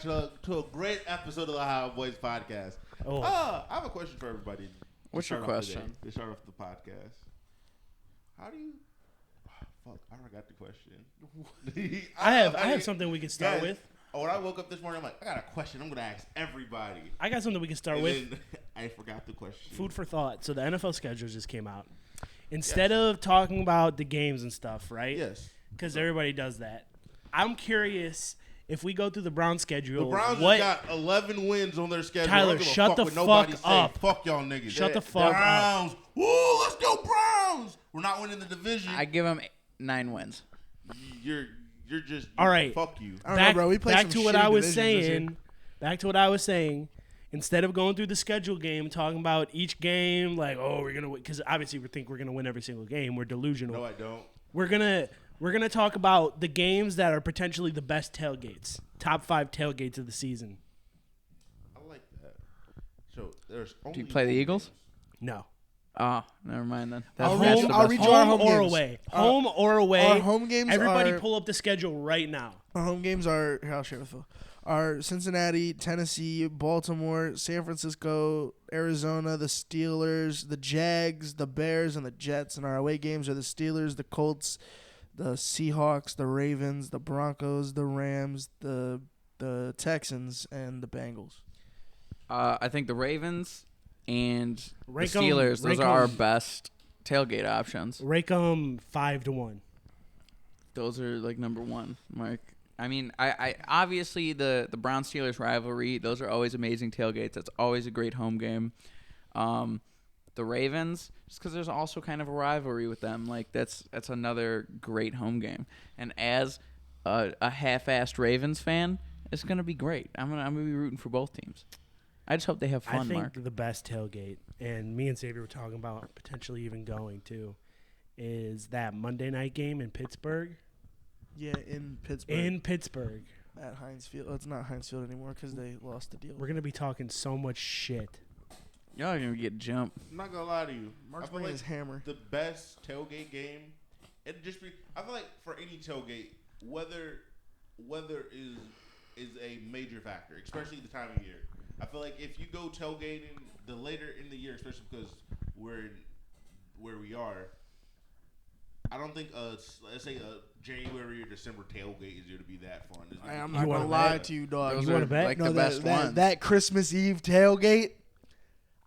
back to a great episode of the Ohio Boys podcast. I have a question for everybody. What's your question? To start off the podcast. How do you... fuck, I forgot the question. I have something we can start with. When I woke up this morning, I'm like, I got a question I'm going to ask everybody. I got something we can start with. I forgot the question. Food for thought. So the NFL schedule just came out. Instead of talking about the games and stuff, right? Yes. Because everybody does that. I'm curious if we go through the Browns schedule. The Browns got 11 wins on their schedule. Tyler, shut the fuck up. Fuck y'all niggas. Shut the fuck Browns. up. Woo, let's go Browns. We're not winning the division. I give them 9 wins. You're just all right. Fuck you. I don't know, bro. We played back some to what I was divisions saying. Back to what I was saying. Instead of going through the schedule game, talking about each game, like, oh, we're gonna win, because obviously we think we're gonna win every single game. We're delusional. No, I don't. We're gonna talk about the games that are potentially the best tailgates, top 5 tailgates of the season. I like that. So there's. Do you play the Eagles? No. Oh, never mind then. I'll read you our home or games. away. Home or away. Our home games Everybody pull up the schedule right now. Our home games are, here, I'll share with Phil. Are Cincinnati, Tennessee, Baltimore, San Francisco, Arizona, the Steelers, the Jags, the Bears, and the Jets. And our away games are the Steelers, the Colts, the Seahawks, the Ravens, the Broncos, the Rams, the Texans, and the Bengals. I think the Ravens and the Rank 'em- Steelers, those rank are our 'em. best tailgate options. Rake them 5-1. Those are like number 1, Mark. I mean, I obviously the Browns-Steelers rivalry, those are always amazing tailgates. That's always a great home game. The Ravens, just because there's also kind of a rivalry with them. Like, that's another great home game. And as a half-assed Ravens fan, it's going to be great. I'm gonna be rooting for both teams. I just hope they have fun, I think Mark. the best tailgate, and me and Xavier were talking about potentially even going to, is that Monday night game in Pittsburgh. Yeah, in Pittsburgh. In Pittsburgh. At Heinz Field. Oh, it's not Heinz Field anymore because they lost the deal. We're going to be talking so much shit. Y'all are going to get jumped. I'm not gonna lie to you. Mark's I feel bringing like his hammer. the best tailgate game, it just be. I feel like for any tailgate, weather is a major factor, especially the time of year. I feel like if you go tailgating the later in the year, especially because we're in where we are, I don't think let's say a January or December tailgate is going to be that fun. I'm not gonna lie to you, dog. Those You wanna are bet? like No, the best ones. that Christmas Eve tailgate,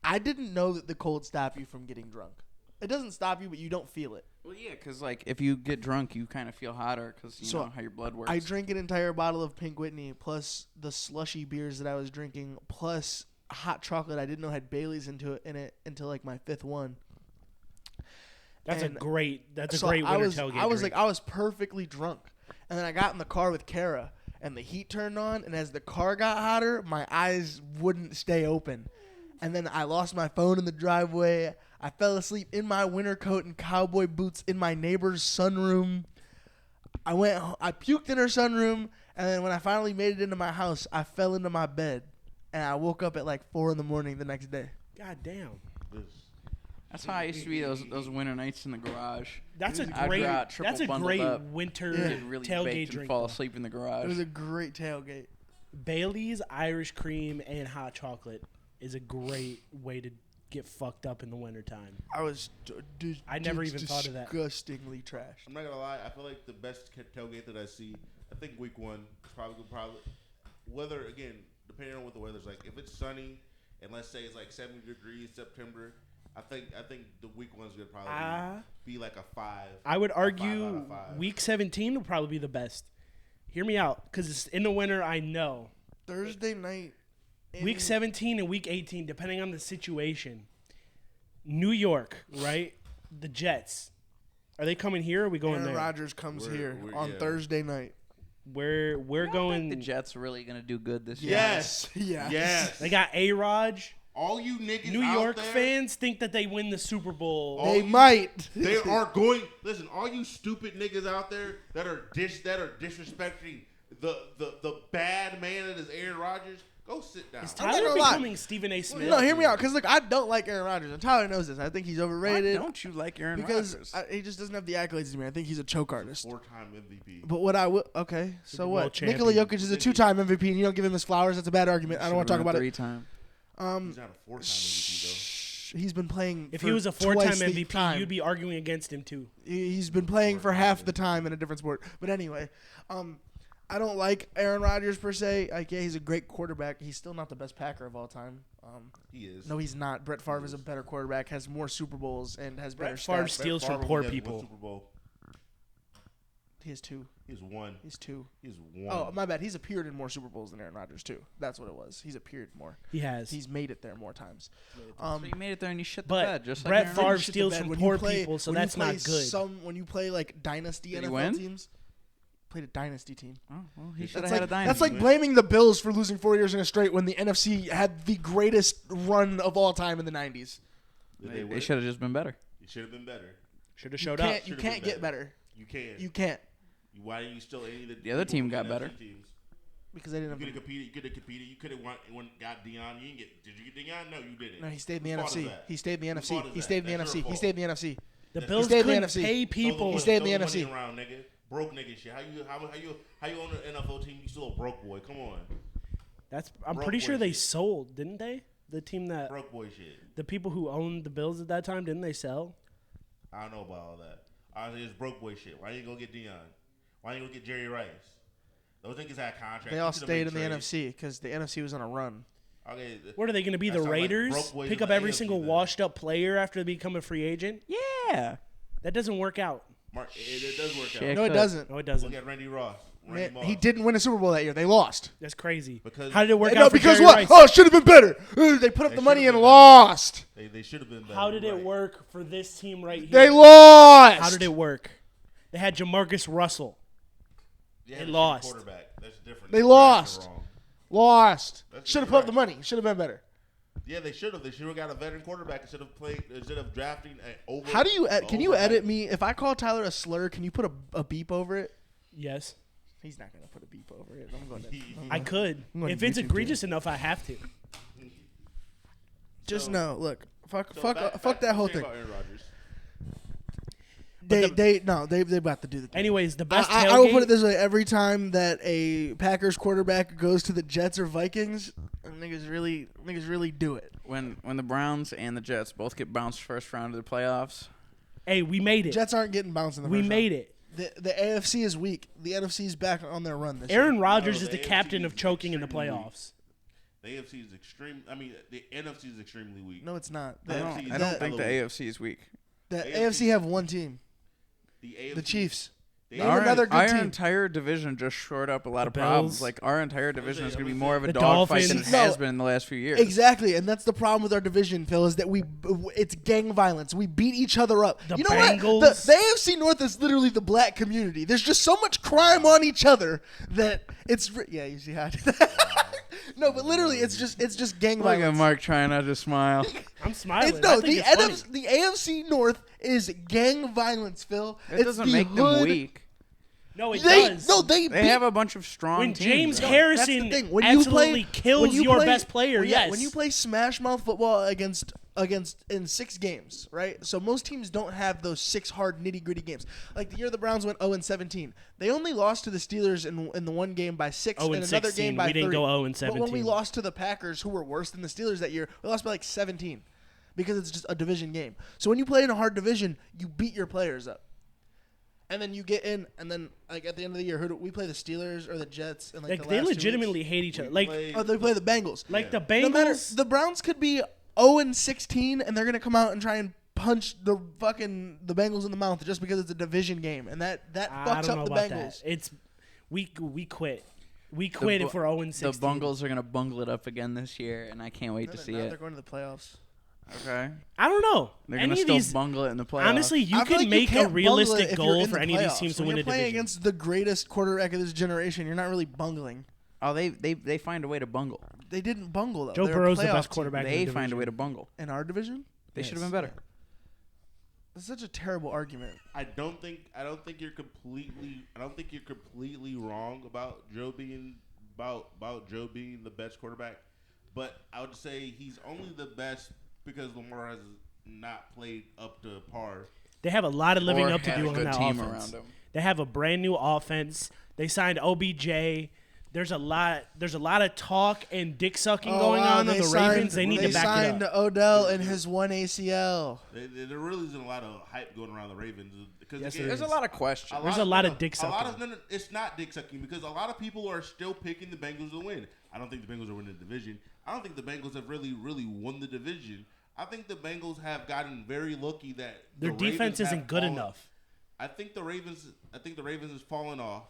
I didn't know that the cold stop you from getting drunk. It doesn't stop you, but you don't feel it. Well, yeah, because like if you get drunk, you kind of feel hotter because you know how your blood works. I drank an entire bottle of Pink Whitney, plus the slushy beers that I was drinking, plus hot chocolate I didn't know had Bailey's in it until like my 5th one. That's a And great winter tailgate. I was drink. like, I was perfectly drunk. And then I got in the car with Kara, and the heat turned on, and as the car got hotter, my eyes wouldn't stay open. And then I lost my phone in the driveway. I fell asleep in my winter coat and cowboy boots in my neighbor's sunroom. I puked in her sunroom, and then when I finally made it into my house, I fell into my bed, and I woke up at like 4 a.m. the next day. God damn. That's how I used to be those winter nights in the garage. That's a I'd great. go out triple That's a bundled great up, winter get really tailgate baked drink. and fall though. asleep in the It garage. was a great tailgate. Bailey's Irish cream and hot chocolate is a great way to get fucked up in the wintertime. I was I never even thought of that. Disgustingly trashed. I'm not gonna lie. I feel like the best tailgate that I see. I think week 1 is probably weather again, depending on what the weather's like. If it's sunny and let's say it's like 70 degrees September, I think the week 1's gonna probably be like a 5. I would 5 argue out of 5. week 17 would probably be the best. Hear me out, because it's in the winter. I know Thursday night. week 17 and week 18, depending on the situation. New York, right? The Jets. Are they coming here? Or are we going Aaron there? Rodgers comes here on yeah. Thursday night. We're going. The Jets are really gonna do good this year. Yes. Yes. They got A-Raj. All you niggas New out York there, fans think that they win the Super Bowl. They might. They are going. Listen, all you stupid niggas out there that are disrespecting the bad man that is Aaron Rodgers. Go sit down. Is I'm not Tyler gonna lie. becoming Stephen A. Smith? No, hear me out, because look, I don't like Aaron Rodgers, and Tyler knows this. I think he's Why overrated. don't you like Aaron because Rodgers? he just doesn't have the accolades to me. I think he's a choke artist. 4-time MVP. But what I would okay, so Super what? Bowl champion. Nikola Jokic is a 2-time MVP, and you don't give him his flowers. That's a bad argument. I don't want to talk about it. 3-time. He's not a 4-time MVP He's been playing. If for he was a 4-time twice the MVP, time. you'd be arguing against him too. He's been playing for half the time in a different sport. But anyway, I don't like Aaron Rodgers per se. Like, yeah, he's a great quarterback. He's still not the best Packer of all time. though. He is. No, he's not. Brett Favre is a better quarterback, has more Super Bowls, and has better Brett Favre stats. steals Favre from poor only has people. one Super Bowl. He has 2. He's one. He's 2. He's one. Oh, my bad. He's appeared in more Super Bowls than Aaron Rodgers too. That's what it was. He's appeared more. He has. He's made it there more times. So you made it there and you shit the but bed, just like Brett Aaron Favre Rodgers. Shit the steals bed. from When poor you play- people, so when you that's not play good. When you play like dynasty Did he NFL win? teams, played a dynasty team. Oh, well, he should have That's had like, a dynasty. that's like blaming the Bills for losing 4 years in a straight when the NFC had the greatest run of all time in the 90s. Did They should have just been better. It should have been better. Should have showed up. You Should've can't been get better. You can. You can't Why didn't you still any of The other people team from got NFC better. Teams? because they You didn't could have. have competed. You could have competed. You could have got Dion. You didn't get. Did you get Dion? No, you didn't. No, he stayed in the Whose fault is NFC. that? He stayed in the Whose NFC. fault is He that? stayed in the That's your NFC. He fault. stayed in the NFC. The He Bills stayed in the couldn't NFC. pay Throw people. He stayed in the money NFC. Around, nigga. Broke nigga shit. How you own an NFL team? You still a broke boy? Come on, I'm Broke pretty boy sure they shit. sold, didn't they? The team that broke boy shit. the people who owned the Bills at that time, didn't they sell? I don't know about all that. Honestly, it's broke boy shit. Why you go get Dion? Why you go get Jerry Rice? Those niggas had contracts. They You all could've stayed made in the trades. NFC because the NFC was on a run. Okay, What are they going to be? That The sound like Raiders? broke boys Pick in up the every AFC single then. washed up player after they become a free agent? Yeah. That doesn't work out. it does work Shit. out. No, it could. doesn't. No, it Look doesn't. at Randy Ross. Randy Man, Moss. he didn't win a Super Bowl that year. They lost. That's crazy. Because- How did it work No, out for because Jerry what? Rice? Oh, it should have been better. They put up They the money should've and been better. lost. They should have been better. How did it Right. work for this team right here? They lost. How did it work? They had Jamarcus Russell. Yeah, They they lost. Quarterback. That's different. They The lost. drafts are wrong. Lost. That's Should have right. put up the money. Should have been better. Yeah, they should have. They should have got a veteran quarterback instead of drafting over. How do you? Can you over- edit me? If I call Tyler a slur, can you put a beep over it? Yes. He's not gonna put a beep over it. I'm going to. I could. I'm going If to it's YouTube egregious enough, I have to. Just So- know. Look. Fuck So that back whole to the thing. about Aaron Rodgers. They about to do the thing. Anyways, the best I will put it tailgate. this way: every time that a Packers quarterback goes to the Jets or Vikings, niggas really do it. When the Browns and the Jets both get bounced first round of the playoffs, Hey, we made it. Jets aren't getting bounced in the We first made round. it. The AFC is weak. The NFC is back on their run this Aaron year. Rodgers No, is the the captain AFC of is choking in the extremely weak. playoffs. The AFC is extreme. I mean, the NFC is extremely weak. No, it's not. The I AFC don't, is I don't hella think the weak. AFC is weak. The AFC AFC have one team, The AFC, the Chiefs. the Name Our, another good our team. entire division just shored up a lot The of problems. Bills. Like our entire division say- is going to I'm be gonna more say- of a The dogfight than it Dolphins. has No. been in the last few years. Exactly, and that's the problem with our division, Phil, is that it's gang violence. We beat each other up. The you know Bengals. what? The AFC North is literally the black community. There's just so much crime on each other that it's yeah. You see how I do that? No, but literally, it's just gang Look at violence. Mark trying not to smile. I'm smiling. It's, no, I think the it's funny. the AFC North is gang violence, Phil. It It's doesn't the make them hood. weak. No, it They does. they They beat- have a bunch of strong When teams. James though. Harrison That's the thing. When you absolutely play, kills when you your play- best player, well, yeah, yes. when you play smash mouth football against in 6 games, right? So most teams don't have those 6 hard nitty gritty games. Like the year the Browns went 0-17, they only lost to the Steelers in the one game by 6, and another 0-16, game by we didn't 30. go But when we 0-17. lost to the Packers, who were worse than the Steelers that year, we lost by like 17 because it's just a division game. So when you play in a hard division, you beat your players up. And then you get in, and then like at the end of the year, who do we play? The Steelers or the Jets? And Like the they last 2 weeks? legitimately hate each other. Like Oh, they play the Bengals. like the No matter, Bengals. the Browns could be 0-16, and they're gonna come out and try and punch the Bengals in the mouth just because it's a division game, and that I fucks don't know up the about Bengals. that. It's we quit. We quit if we're 0-16. The Bungles are going to bungle it up again this year, and I can't wait to see Now it. they're going to the playoffs. Okay. I don't know. They're Any going to of still these, bungle it in the playoffs. honestly, you I feel can like make can't a bungle realistic it if you're goal in for the any of these playoffs. teams to when win you're a playing division. against the greatest quarterback of this generation, you're not really bungling. Oh, they find a way to bungle. They didn't bungle though. Joe They're a Burrow's the playoff best team. quarterback. They in the find a way division. to bungle. in our division. They should have Yes. been better. That's such a terrible argument. I don't think you're completely wrong about Joe being the best quarterback, but I would say he's only the best because Lamar has not played up to par. They have a lot of living Or up to had do a on good that team offense. around him. They have a brand new offense. They signed OBJ. There's a lot of talk and dick sucking going on the Ravens. They need to back it signed up. Odell and his one ACL. There really isn't a lot of hype going around the Ravens because Yes, again, there There's a lot of questions. There's a lot of dick sucking. No, it's not dick sucking because a lot of people are still picking the Bengals to win. I don't think the Bengals are winning the division. I don't think the Bengals have really won the division. I think the Bengals have gotten very lucky that Their the defense Ravens have isn't good fallen- enough. I think the Ravens has fallen off.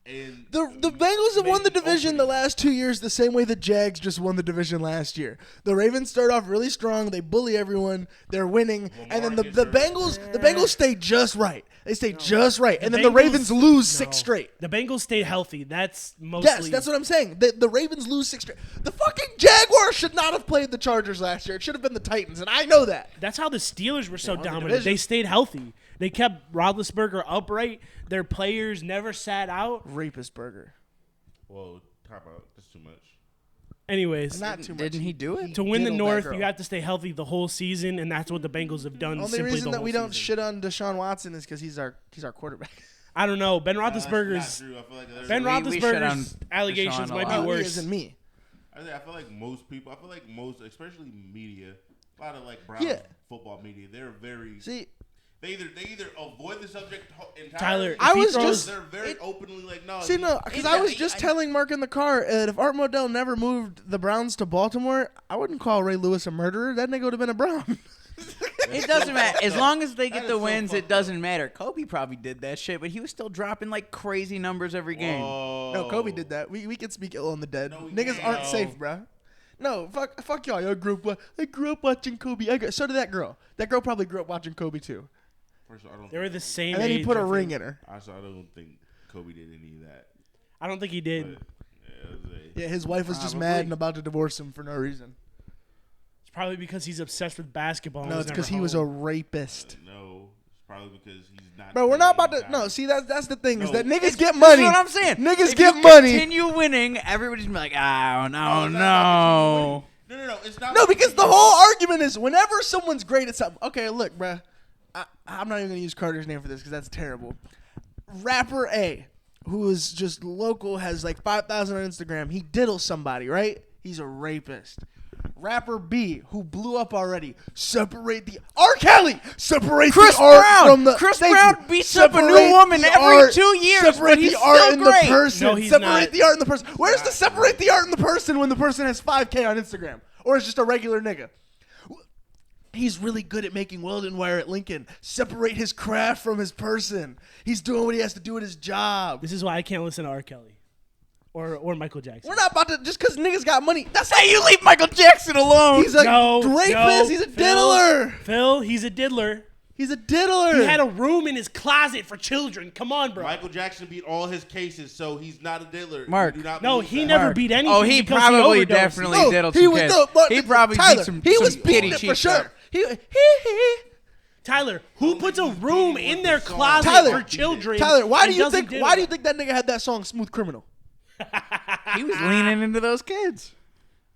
And The Bengals have won the maybe division the opening. last 2 years the same way the Jags just won the division last year. The Ravens start off really strong. They bully everyone. They're winning. And then the Bengals stay just right. They stay just right. And then the Bengals- Ravens lose No. 6 straight. The Bengals stay healthy. That's mostly. Yes, that's what I'm saying. The Ravens lose 6 straight. The fucking Jaguars should not have played the Chargers last year. It should have been the Titans, and I know that. That's how the Steelers were so won the dominant. division. They stayed healthy. They kept Roethlisberger upright. Their players never sat out. Rapist burger. Whoa, top out. That's too much. Anyways, Not too much. Didn't he do it? to win the diddled that North, girl. you have to stay healthy the whole season, and that's what the Bengals have done. Only simply reason the that whole we don't season. shit on Deshaun Watson is because he's our quarterback. I don't know. Ben That's Roethlisberger's not true. I feel like there's Ben We shit on Roethlisberger's allegations Deshaun a might lot. be He worse. isn't me. I feel like most, especially media, a lot of like Browns Yeah. football media, they're very. See, They either avoid the subject entirely. Tyler, I if he was throws- just- They're very openly like no. See, no, because I was just telling Mark in the car that if Art Modell never moved the Browns to Baltimore, I wouldn't call Ray Lewis a murderer. That nigga would have been a Brown. It doesn't matter. As long as they That get is the so wins, fucked it doesn't matter. Kobe probably did that shit, but he was still dropping like crazy numbers every game. No, Kobe did that. We can speak ill on the dead. No, we Niggas can't. aren't safe, bruh. No, fuck y'all. I grew up watching Kobe. So did that girl. That girl probably grew up watching Kobe too. First of all, They were the same And then he age, put a I ring think. in her. I don't think Kobe did any of that. I don't think he did. But, yeah, it was a- Yeah, his wife was just Probably. mad and about to divorce him for no reason. It's probably because he's obsessed with basketball. and No, was it's because never he was a home. rapist. No, it's probably because he's not. Bro, we're not about to. playing No, time. see, that's the thing is No. that niggas It's- get this money. is what I'm saying. Niggas If get you money. Continue winning, everybody's gonna be like, oh no, it's not no. about No, it's not. No, about because the whole argument is whenever someone's great at something. Okay, look, bruh. I'm not even going to use Carter's name for this because that's terrible. Rapper A, who is just local, has like 5,000 on Instagram. He diddles somebody, right? He's a rapist. Rapper B, who blew up already, separate the R. Kelly, separate Chris the art Brown. from the. Chris Thank Brown you. beats up a new Separate woman the every art- 2 years, Separate but he's the art still and great. the person. No, he's separate not. the art and the person. Where's the Not separate the art and the person when the person has 5K on Instagram or is just a regular nigga? He's really good at making welding wire at Lincoln. Separate his craft from his person. He's doing what he has to do at his job. This is why I can't listen to R. Kelly or Michael Jackson. We're not about to just because niggas got money. That's Hey, you leave Michael Jackson alone. he's a No, rapist. no, He's a Phil. diddler. Phil, he's a diddler. He's a diddler. He had a room in his closet for children. Come on, bro. Michael Jackson beat all his cases, so he's not a diddler. Mark. You do not No, believe he that. never Mark. beat anything. Oh, he because probably overdosed. definitely No, diddled he some was kids. no, but He probably Tyler, beat some he was some beating kitty it for cheeks sure. up. Tyler, who puts a think he's room beating in with their the song. closet Tyler, for children? Tyler, why and do you doesn't think? diddle? Why do you think that nigga had that song "Smooth Criminal"? He was leaning into those kids.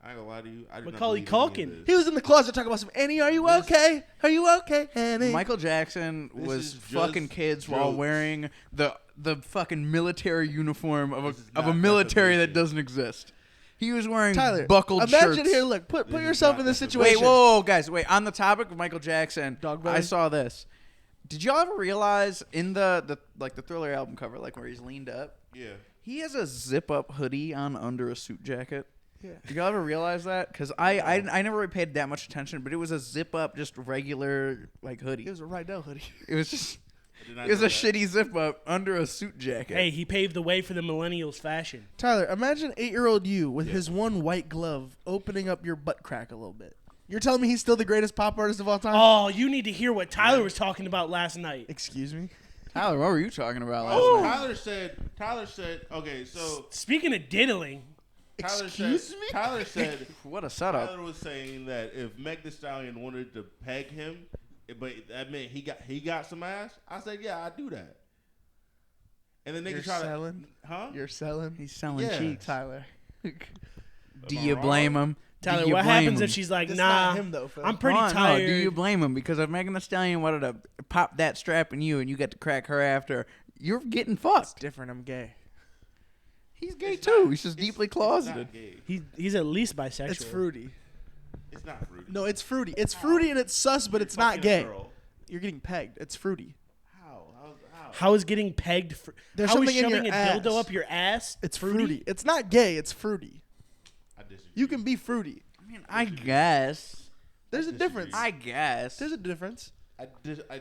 I ain't gonna lie to you. I do Macaulay not believe any Culkin. of He this. was in the closet talking about some Annie. Are you okay? Are you okay, Annie? Michael Jackson This was is just fucking kids while jokes. wearing the fucking military uniform of This is a not military that defamation. doesn't exist. He was wearing Tyler, buckled imagine shirts. here. Look, put This is yourself not in this defamation. Wait, situation. whoa, guys, wait. On the topic of Michael Jackson, Dog belly? I saw this. Did y'all ever realize in the Thriller album cover, like where he's leaned up, Yeah. he has a zip up hoodie on under a suit jacket? Yeah. Did y'all ever realize that? Because I never really paid that much attention, but it was a zip up, just regular like hoodie. It was a Rydell hoodie. It was just I did not it was know a that. shitty zip up under a suit jacket. Hey, he paved the way for the millennials' fashion. Tyler, imagine 8-year-old you with his one white glove opening up your butt crack a little bit. You're telling me he's still the greatest pop artist of all time? Oh, you need to hear what Tyler was talking about last night. Excuse me? Tyler, what were you talking about last Oh, night? Tyler said, okay, so Speaking of diddling, Tyler Excuse said, me? Tyler said, What a setup. Tyler was saying that if Meg Thee Stallion wanted to peg him, but that meant he got some ass. I said, yeah, I do that. And then You're niggas try selling? to, huh? You're selling? He's selling Yeah. cheeks. Tyler. Do Am I you wrong? blame him? Tyler, Do you what blame happens him? if she's like, It's nah, not him, though, Phil. I'm pretty No, tired. do you blame him? Because if Megan Thee Stallion wanted to pop that strap in you and you get to crack her after, you're getting It's fucked. different. I'm gay. He's gay It's too. not- He's just it's- deeply it's closeted. not gay. He's at least bisexual. It's fruity. It's not fruity. No, it's fruity. It's fruity and it's sus, but You're it's not fucking a gay. girl. You're getting pegged. It's fruity. How? How is getting pegged? There's how is something in shoving your a dildo ass. up your ass? It's fruity. It's not gay. It's fruity. I disagree. You can be fruity. I mean, I guess. There's a disagree. difference. I guess. There's a difference. I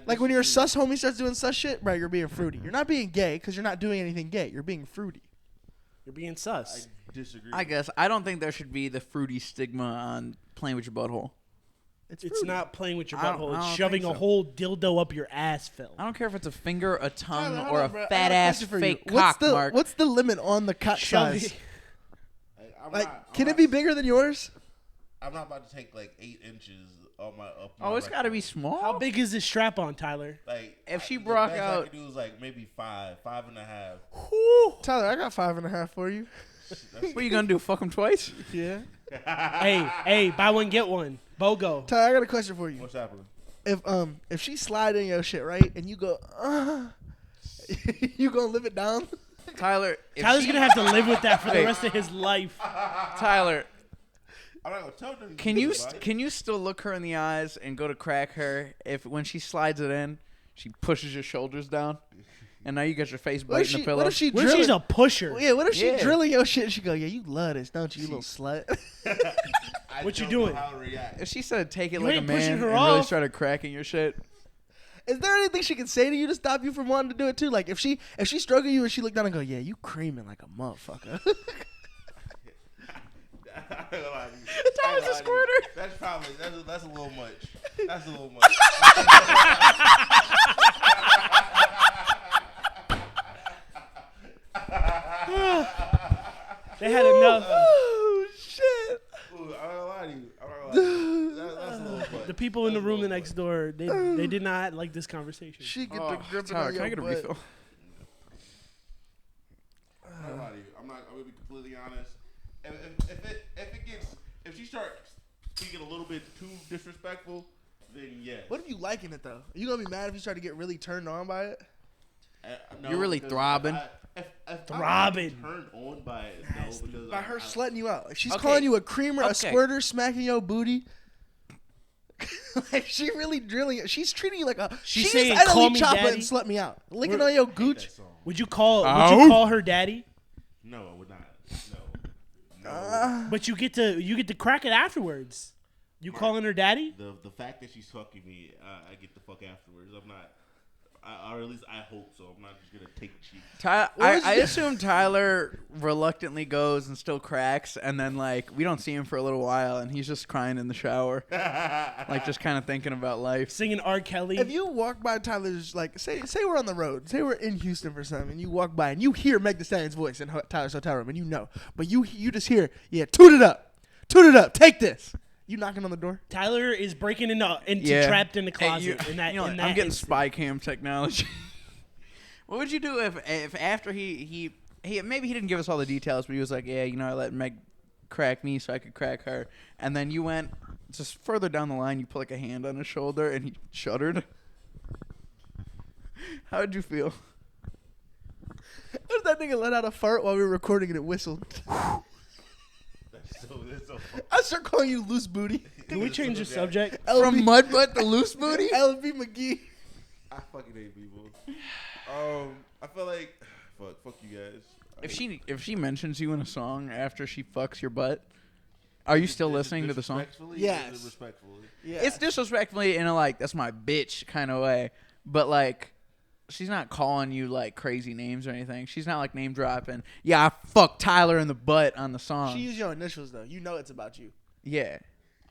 Like when your disagree. sus homie starts doing sus shit, bro, you're being fruity. You're not being gay because you're not doing anything gay. You're being fruity. You're being I sus. disagree. I guess. I don't think there should be the fruity stigma on playing with your butthole. It's It's not playing with your I don't- butthole. I It's don't shoving think a so. whole dildo up your ass, Phil. I don't care if it's a finger, a tongue, Tyler, or hold a on, bro. I fat got ass question for you. fake What's cock, the Mark. What's the limit on the cock Shoving. size? I'm Like, not- can I'm it be not- bigger than yours? I'm not about to take like 8 inches up my. Oh, it's got to be rectum. small. How big is this strap on, Tyler? Like If she the broke best out- I could do is like maybe 5.5. Tyler, I got 5.5 for you. What are you gonna do? Fuck him twice? Yeah. hey, buy one get one. BOGO. Tyler, I got a question for you. What's happening? If she slide in your shit, right, and you go, you gonna live it down? Tyler. If Tyler's she- gonna have to live with that for the Wait. rest of his life. Tyler, I'm not gonna tell them. can you still look her in the eyes and go to crack her if when she slides it in, she pushes your shoulders down, and now you got your face What if biting the she? pillow? What if she What if she's drilling? a pusher? Yeah. What if she Yeah. drilling your shit? And she go, yeah, you love this, don't you, you little slut? What you doing? How to react. If she said take it You like a ain't pushing man her and really off. started cracking your shit, Is there anything she can say to you to stop you from wanting to do it too? Like if she struggle you and she look down and go, yeah, you creaming like a motherfucker. Tyler's a squirter. That's probably that's a little much. That's a little much. They had enough. Oh shit! Ooh, I'm not gonna lie to you. That's a little much. The people in the That's a room little next much. door, they did not like this conversation. She get Oh, the gripping Tyler, on can I your get a butt. refill? I'm not gonna lie to you. I'm gonna be completely honest. If she starts speaking a little bit too disrespectful, then yes. What if you liking it though? Are you gonna be mad if you start to get really turned on by it? No, You're really because throbbing. if Throbbing. I'm turned on by it, no, because By her slutting you out. Like she's Okay. calling you a creamer, a Okay. squirter, smacking your booty. Like she really drilling it. She's treating you like a. She's She saying, just "Call Italy me chopper daddy." and slut me out, licking We're- on your Hate gooch. that song. Would you call Ow. her daddy? No, I would not. No. But you get to crack it afterwards. You calling her daddy? The fact that she's fucking me, I get the fuck afterwards. I'm not. Or at least I hope so. I'm not just gonna take cheeks. I assume Tyler reluctantly goes and still cracks, and then like we don't see him for a little while, and he's just crying in the shower, like just kind of thinking about life. Singing R. Kelly. If you walk by Tyler's, like, say we're on the road, say we're in Houston for something, and you walk by and you hear Meg Thee Stallion's voice in Tyler's hotel room, and you know, but you just hear, yeah, toot it up, take this. You knocking on the door? Tyler is breaking into Yeah. trapped in the Hey, closet. in that, you know, in I'm that getting instant. spy cam technology. What would you do if after he maybe he didn't give us all the details, but he was like, yeah, you know, I let Meg crack me so I could crack her, and then you went just further down the line, you put like a hand on his shoulder, and he shuddered. How would you feel? What if that nigga let out a fart while we were recording and it whistled? That's so fucking I start calling you loose booty. Can we change the subject? From mud butt to loose booty? LB McGee. I fucking hate people. I feel like fuck you guys. If she mentions you in a song after she fucks your butt, are you still listening to the song? Respectfully? Yes. Or is it respectfully. Yeah. It's disrespectfully in a like that's my bitch kind of way, but like she's not calling you like crazy names or anything. She's not like name dropping. Yeah, I fucked Tyler in the butt on the song. She used your initials though. You know it's about you. Yeah,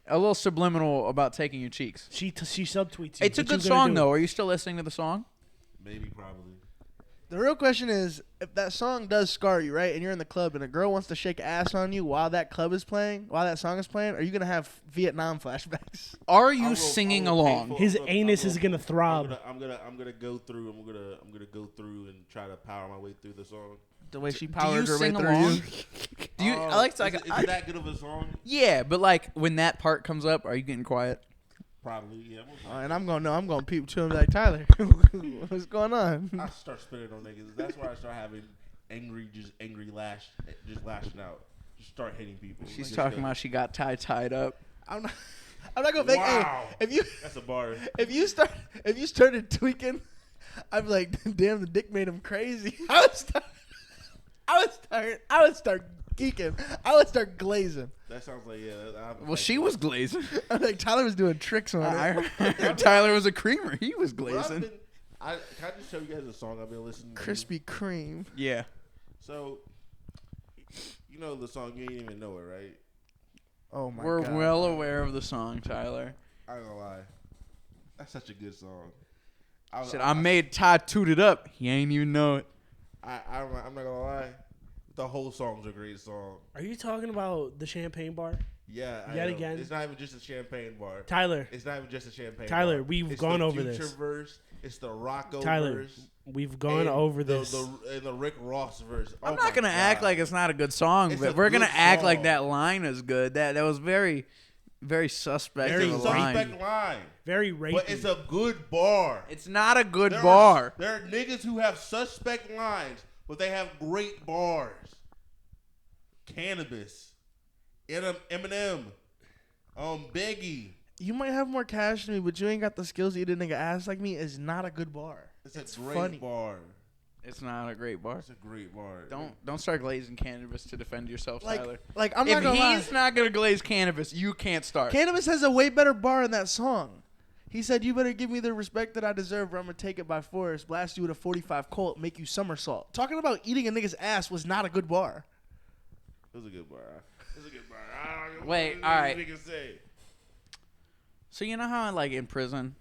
a little subliminal about taking your cheeks. She subtweets you. It's a What you good gonna song do? though. Are you still listening to the song? Maybe probably. The real question is, if that song does scar you, right, and you're in the club and a girl wants to shake ass on you while that song is playing, are you gonna have Vietnam flashbacks? Are you singing along? His anus is gonna throb. I'm gonna go through. I'm gonna go through and try to power my way through the song. The way she Do powered you her way sing through along? you. Do you? I like to. Is it that good of a song? Yeah, but like when that part comes up, are you getting quiet? Probably, yeah. And I'm gonna peep to him like, Tyler, what's going on? I start spitting on niggas. That's where I start having angry lashing out. Just start hitting people. She's Like, talking about she got tied up. I'm not gonna make. Wow. Hey, if you That's a bar. if you started tweaking, I'm like, damn, the dick made him crazy. I would start geeking. I would start glazing. That sounds like Well, she was glazing. I'm like, Tyler was doing tricks on I it. heard Tyler was a creamer. He was Can glazing. I just show you guys a song I've been listening to? Krispy Kreme. Yeah. So, you know the song, you ain't even know it, right? Oh my We're god. well aware of the song, Tyler. I ain't gonna lie. That's such a good song. Said I made Ty toot it up. He ain't even know it. I'm not gonna lie. The whole song's a great song. Are you talking about the champagne bar? Yeah. Yet I know. again? It's not even just a champagne bar. Tyler, It's not even just a champagne Tyler, bar. we've It's gone the over Future this. verse. It's the Rocco Tyler, verse. we've gone and over this. And the Rick Ross verse. I'm Oh not my gonna act God. like it's not a good song, It's but a we're gonna good act like song. that line is good. That was very, very suspect Very of a It's a line. suspect line. Very rapey. But it's a good bar. It's not a good There bar. There are niggas who have suspect lines, but they have great bars. Cannabis. Eminem. Biggie. You might have more cash than me, but you ain't got the skills to eat a nigga ass like me. Is not a good bar. It's a great funny. bar. It's not a great bar. It's a great bar. Don't start glazing cannabis to defend yourself, Tyler. Like I'm If not gonna lie. he's not gonna glaze cannabis, you can't start. Cannabis has a way better bar in that song. He said, "You better give me the respect that I deserve, or I'm gonna take it by force, blast you with a 45 Colt, make you somersault." Talking about eating a nigga's ass was not a good bar. It was a good bar. It was a good bar. I don't know Wait, what all right. niggas say. So you know how like in prison,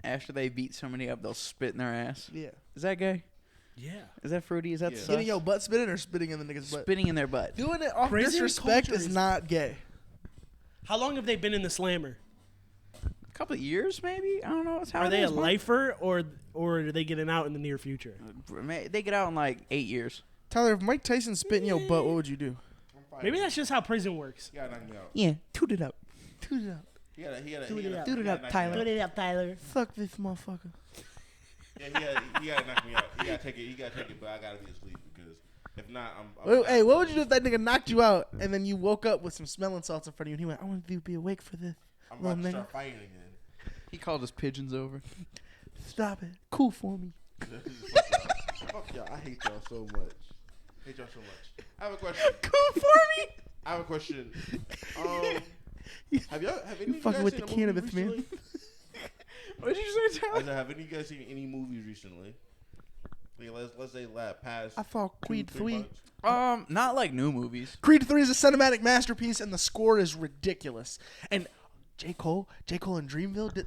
after they beat somebody up, they'll spit in their ass. Yeah. Is that gay? yeah. Is that fruity? Is that Yeah. sus? Getting your butt spitting or spitting in the nigga's butt. Spitting in their butt? Doing it off Prison disrespect culture is is- not gay. How long have they been in the slammer? A couple of years, maybe. I don't know. It's how Are it they a is, man. lifer or are they getting out in the near future? They get out in like 8 years. Tyler, if Mike Tyson spit in your butt, what would you do? I'm fine. Maybe that's just how prison works. He gotta knock me out. Yeah, toot it up. Toot it up. He gotta Toot it up. he Toot it gotta up, knock me Tyler. out. it up, Tyler. Fuck this motherfucker. Yeah, he gotta knock me out. He gotta take it, but I gotta be asleep because if not, I'm Wait, hey, what would you do if that nigga knocked you out and then you woke up with some smelling salts in front of you and he went, "I want you to be awake for this. I'm Little about to nigga. start fighting again. He called his pigeons over. Stop it. Cool for me." Fuck y'all. I hate y'all so much. I have a question. Cool for me. I have a question. Have any of you fucking guys with seen the a movie cannabis, man. recently? What did you say, Tyler? Have any of you guys seen any movies recently? Like, let's say past. I thought Creed 2-3 3. months. Not like new movies. Creed 3 is a cinematic masterpiece and the score is ridiculous. And J. Cole and Dreamville did.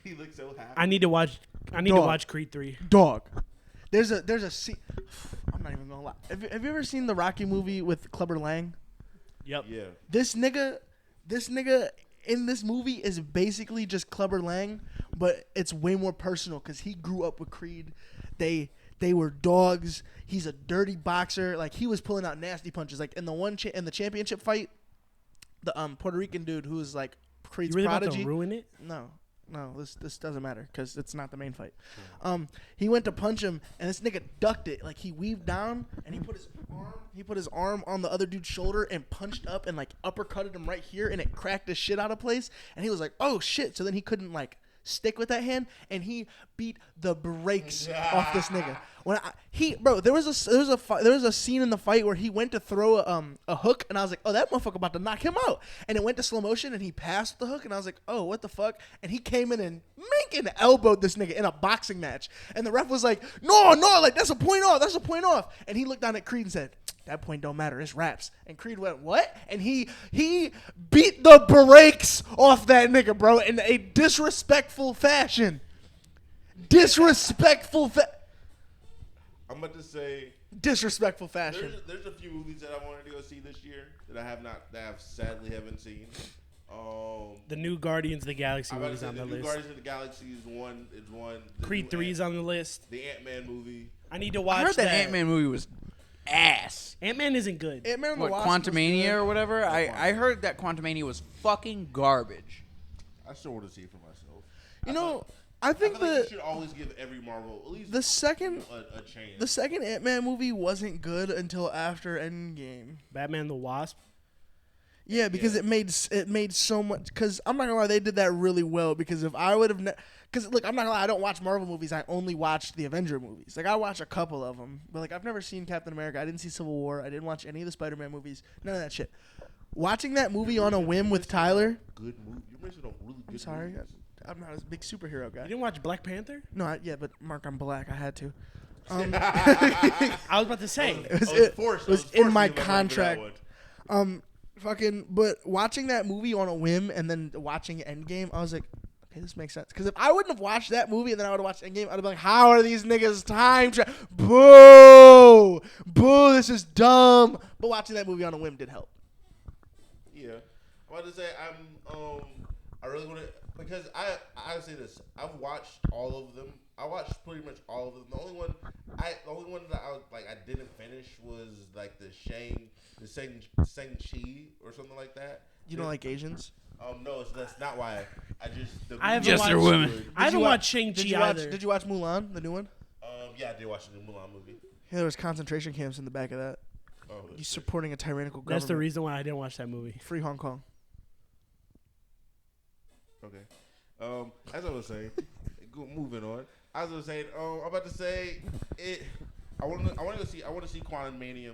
He looks so happy. I need to watch. I need to Dog. watch Creed 3. Dog. There's a scene. I'm not even gonna lie. Have you ever seen the Rocky movie with Clubber Lang? Yep. Yeah. This nigga in this movie is basically just Clubber Lang, but it's way more personal because he grew up with Creed. They were dogs. He's a dirty boxer. Like he was pulling out nasty punches. Like in the in the championship fight, the Puerto Rican dude who was like Creed's You really about prodigy. to ruin it? No, this doesn't matter because it's not the main fight. He went to punch him, and this nigga ducked it. Like he weaved down, and he put his arm on the other dude's shoulder and punched up and like uppercutted him right here, and it cracked his shit out of place. And he was like, "Oh shit!" So then he couldn't like stick with that hand, and he beat the brakes off this nigga. There was a scene in the fight where he went to throw a hook, and I was like, "Oh, that motherfucker about to knock him out." And it went to slow motion, and he passed the hook, and I was like, "Oh, what the fuck?" And he came in and elbowed this nigga in a boxing match, and the ref was like, "No, like that's a point off." And he looked down at Creed and said, "That point don't matter. It's raps." And Creed went, "What?" And he beat the brakes off that nigga, bro, in a disrespectful fashion. I'm about to say Disrespectful fashion. there's a few movies that I wanted to go see this year that I sadly haven't seen. The new Guardians of the Galaxy I'm about to movie's say on the the new list. Guardians of the Galaxy is one. The Creed new 3's on the list. The Ant-Man movie. I need to watch I heard that Ant-Man movie was ass. Ant-Man isn't good. Ant-Man and the What, Wasp was Quantumania good. or whatever? I heard that Quantumania was fucking garbage. I still want to see it for myself. You know, I think feel like you should always give every Marvel at least the second a chance. the second Ant-Man movie wasn't good until after Endgame. Batman the Wasp. Yeah, because it made so much. Because I'm not gonna lie, they did that really well. Because if I would have, because look, I'm not gonna lie, I don't watch Marvel movies. I only watched the Avenger movies. Like I watch a couple of them, but like I've never seen Captain America. I didn't see Civil War. I didn't watch any of the Spider-Man movies. None of that shit. Watching that movie on a whim with Tyler. Good movie. You're missing a really good. I'm sorry, movies. I'm not a big superhero guy. You didn't watch Black Panther? No, yeah, but Mark, I'm black. I had to. I was about to say. It was in my contract. Fucking, but watching that movie on a whim and then watching Endgame, I was like, okay, this makes sense. Because if I wouldn't have watched that movie and then I would have watched Endgame, I'd have been like, how are these niggas time travel? Boo, this is dumb. But watching that movie on a whim did help. Yeah, I'm about to say I really want to because I say this. I've watched all of them. I watched pretty much all of them. The only one that I was like I didn't finish was like the Shang-Chi or something like that. You don't like Asians? No, that's not why. I haven't Just watched, they're women. I haven't watched Shang-Chi either. Did you watch Mulan, the new one? Yeah, I did watch the new Mulan movie. Yeah, there was concentration camps in the back of that. Oh, You supporting a tyrannical government. That's the reason why I didn't watch that movie. Free Hong Kong. Okay. As I was saying, moving on. As I was saying, I'm about to say it. I want to see Quantumania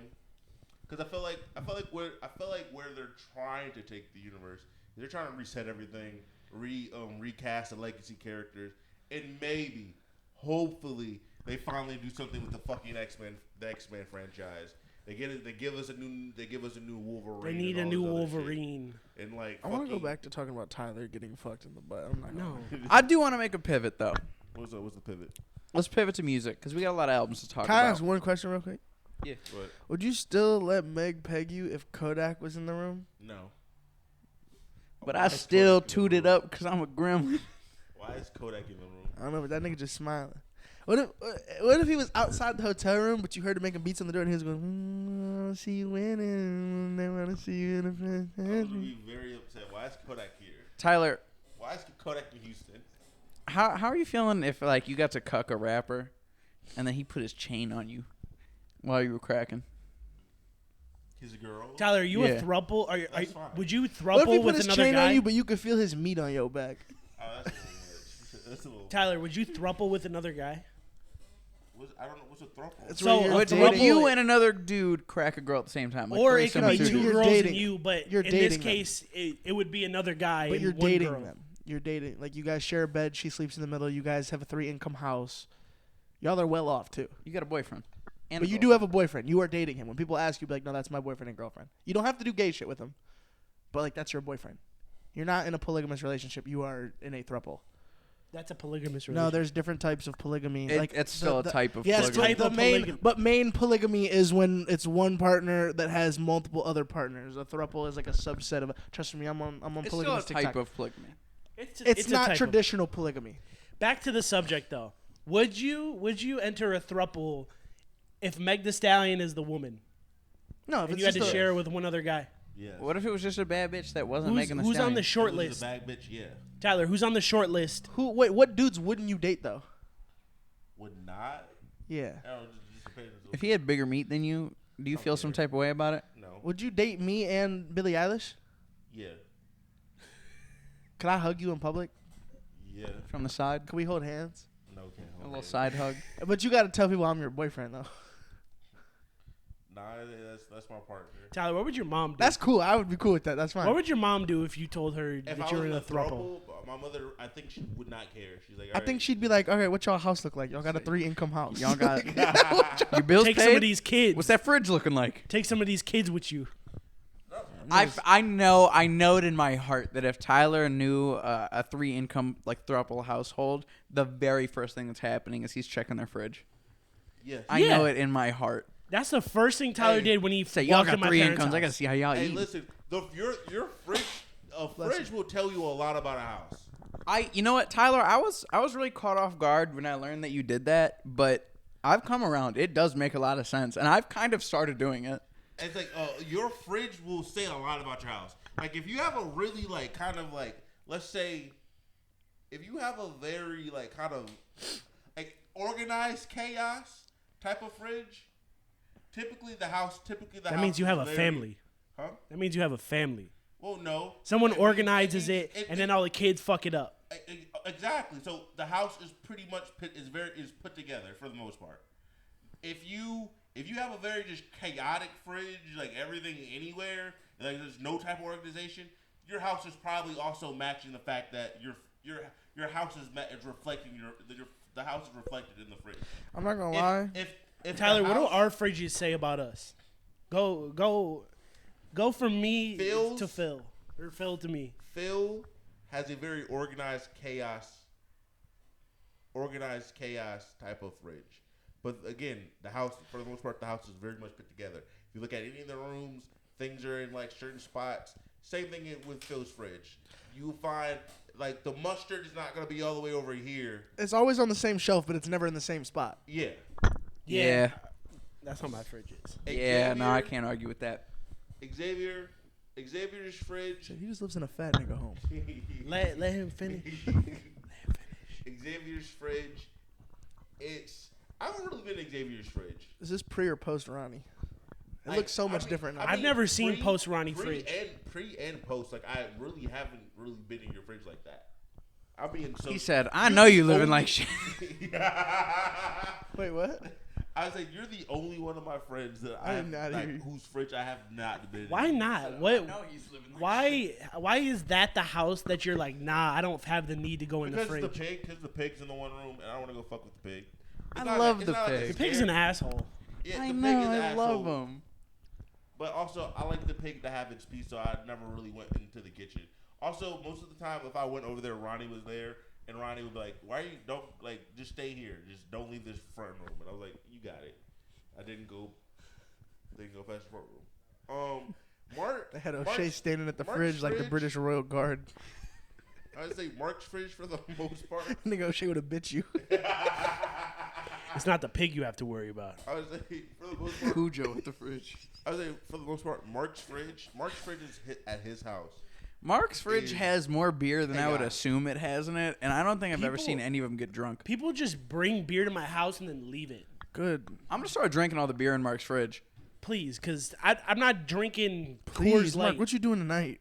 because I feel like where they're trying to take the universe. They're trying to reset everything, recast the legacy characters, and maybe, hopefully, they finally do something with the fucking X-Men franchise. They give us a new Wolverine. They need a new Wolverine. And like, I want to go back to talking about Tyler getting fucked in the butt. I'm not No. I do want to make a pivot though. What's the pivot? Let's pivot to music because we got a lot of albums to talk Can I about. ask one question real quick? Yeah. What? Would you still let Meg peg you if Kodak was in the room? No. But Why I is still Kodak in the tooted room? up because I'm a gremlin. Why is Kodak in the room? I don't know, but that nigga just smiling. What if he was outside the hotel room, but you heard him making beats on the door, and he was going, I want to see you winning. They want to see you in the I'm gonna be very upset. Why is Kodak here? Tyler, Why is Kodak in Houston? how are you feeling if like you got to cuck a rapper, and then he put his chain on you while you were cracking? His girl. Tyler, are you Yeah. a thruple? That's fine. Would you What if he thruple put with his another chain guy? on you, but you could feel his meat on your back? Oh, that's a little much. That's a little. Tyler, would you thruple with another guy? I don't know what's a throuple. It's So, where you're Would dating- you and another dude crack a girl at the same time? Like Or it could threesome be or two you're girls dating- and you, but you're in this dating them. case, it would be another guy But and you're one dating girl. them. You're dating. Like, you guys share a bed. She sleeps in the middle. You guys have a 3-income house. Y'all are well off, too. You got a boyfriend. And But a you do girlfriend. have a boyfriend. You are dating him. When people ask you, be like, no, that's my boyfriend and girlfriend. You don't have to do gay shit with him. But, like, that's your boyfriend. You're not in a polygamous relationship. You are in a throuple. That's a polygamous No, relationship. there's different types of polygamy. It's still a type of yes, polygamy. Type of polygamy. But main polygamy is when it's one partner that has multiple other partners. A throuple is like a subset of. Trust me, I'm on It's still a polygamous type TikTok. of polygamy. It's a not type of- traditional polygamy. Back to the subject, though. Would you enter a thruple if Meg Thee Stallion is the woman No, if and it's you had to just a- share with one other guy? Yeah. What if it was just a bad bitch that wasn't Who's, making the who's on the stallion? short If it was list? a bad bitch, yeah. Tyler, who's on the short list? Wait, what dudes wouldn't you date though? Would not. Yeah. I don't know, just depends. If he had bigger meat than you, do you feel some type of way about it? No. Would you date me and Billie Eilish? Yeah. Could I hug you in public? Yeah. From the side? Could we hold hands? No, can't. A little side hug? But you got to tell people I'm your boyfriend though. Nah, that's my partner. Tyler, what would your mom do? That's cool. I would be cool with that. That's fine. What would your mom do if you told her If that I you was were in in a a throuple? my mother, I think she would not care. She's like, I think she'd be like, okay, what y'all house look like? Y'all got a 3-income house. Y'all got your bills Take paid? some of these kids. What's that fridge looking like? Take some of these kids with you. I know it in my heart that if Tyler knew a 3-income like throuple household, the very first thing that's happening is he's checking their fridge. Yes. I Yeah. know it in my heart. That's the first thing Tyler Hey, did when he Say y'all walked in got my 3 parents' incomes. I gotta house. see how y'all Hey, eat. listen. Your fridge, a fridge will tell you a lot about a house. You know what, Tyler? I was really caught off guard when I learned that you did that, but I've come around. It does make a lot of sense, and I've kind of started doing it. It's like your fridge will say a lot about your house. Like if you have a really like kind of like, let's say, if you have a very like kind of like organized chaos type of fridge, typically the house That means you have a family. Huh? That means you have a family. Well, no. Someone It means- organizes it, and then all the kids fuck it up. Exactly. So the house is pretty much is put together for the most part. If you have a very just chaotic fridge, like everything anywhere, like there's no type of organization, your house is probably also matching the fact that your house is reflecting the house is reflected in the fridge. I'm not gonna lie. If Tyler, the what do house- our fridges say about us? Go from me Phil's? to Phil, or Phil to me. Phil has a very organized chaos type of fridge. But again, the house, for the most part, the house is very much put together. If you look at any of the rooms, things are in like certain spots. Same thing with Phil's fridge. You find like the mustard is not going to be all the way over here. It's always on the same shelf, but it's never in the same spot. Yeah. Yeah. That's how my fridge is. Yeah, no, I can't argue with that. Xavier's fridge. So he just lives in a fat nigga home. Let him finish. Xavier's fridge. I haven't really been in Xavier's fridge. Is this pre or post Ronnie? It looks so much different now. I've never seen post Ronnie fridge. Pre and post, like I really haven't really been in your fridge like that. I'll be in so. He said, "I know you living like shit." Wait, what? I was like, you're the only one of my friends that I did not hear you. whose fridge I have not been in. Why not? What? Why is that the house that you're like? Nah, I don't have the need to go in the Because fridge. the pig's in the one room, and I don't want to go fuck with the pig. It's I not love it's the not like pig. The pig's an asshole. Yeah, I the pig know, is an I asshole. love him. But also, I like the pig to have its peace, so I never really went into the kitchen. Also, most of the time, if I went over there, Ronnie was there, and Ronnie would be like, "Why are you just stay here, just don't leave this front room." And I was like, "You got it." I didn't go past the front room. Mark. They had Mark's- O'Shea standing at the Mark's fridge like the fridge- British Royal Guard. I would say Mark's fridge for the most part. Nigga O'Shea would have bit you. It's not the pig you have to worry about. I would say for the most part. Cujo with the fridge. I would say for the most part, Mark's fridge is at his house. Mark's fridge Dude. has more beer than Hey, I would guys. assume it has in it, and I don't think I've ever People- seen any of them get drunk. People just bring beer to my house and then leave it. Good. I'm gonna start drinking all the beer in Mark's fridge. Please, because I'm not drinking Please, Coors Mark, Light. what you doing tonight?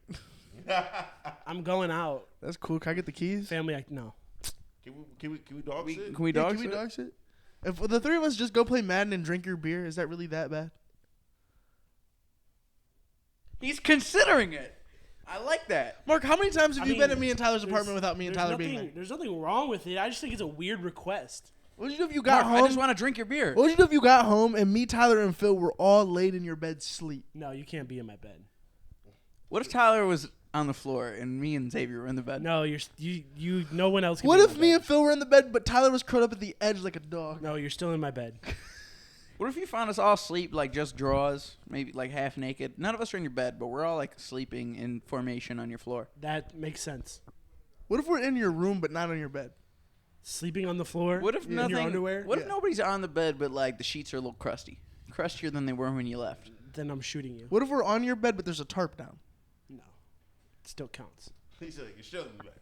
I'm going out. That's cool. Can I get the keys? Family, no. Can we dog sit? Can we Yeah, dog can we sit? dog sit? If the three of us just go play Madden and drink your beer, is that really that bad? He's considering it. I like that. Mark, how many times have I you mean, been at me and Tyler's there's- apartment without me and there's Tyler being nothing- there? There's nothing wrong with it. I just think it's a weird request. What would you do if you got Mark, I home? just want to drink your beer. What would you do if you got home and me, Tyler, and Phil were all laid in your bed sleep? No, you can't be in my bed. What if Tyler was on the floor and me and Xavier were in the bed? No, you. No one else. Can What be if in my me bed. and Phil were in the bed, but Tyler was curled up at the edge like a dog? No, you're still in my bed. What if you found us all asleep, like just drawers, maybe like half naked? None of us are in your bed, but we're all like sleeping in formation on your floor. That makes sense. What if we're in your room but not on your bed? Sleeping on the floor. What if in nothing? your underwear? What if Yeah. nobody's on the bed, but like the sheets are a little crusty, crustier than they were when you left? Then I'm shooting you. What if we're on your bed but there's a tarp down? No, it still counts. He said, "You're showing me back."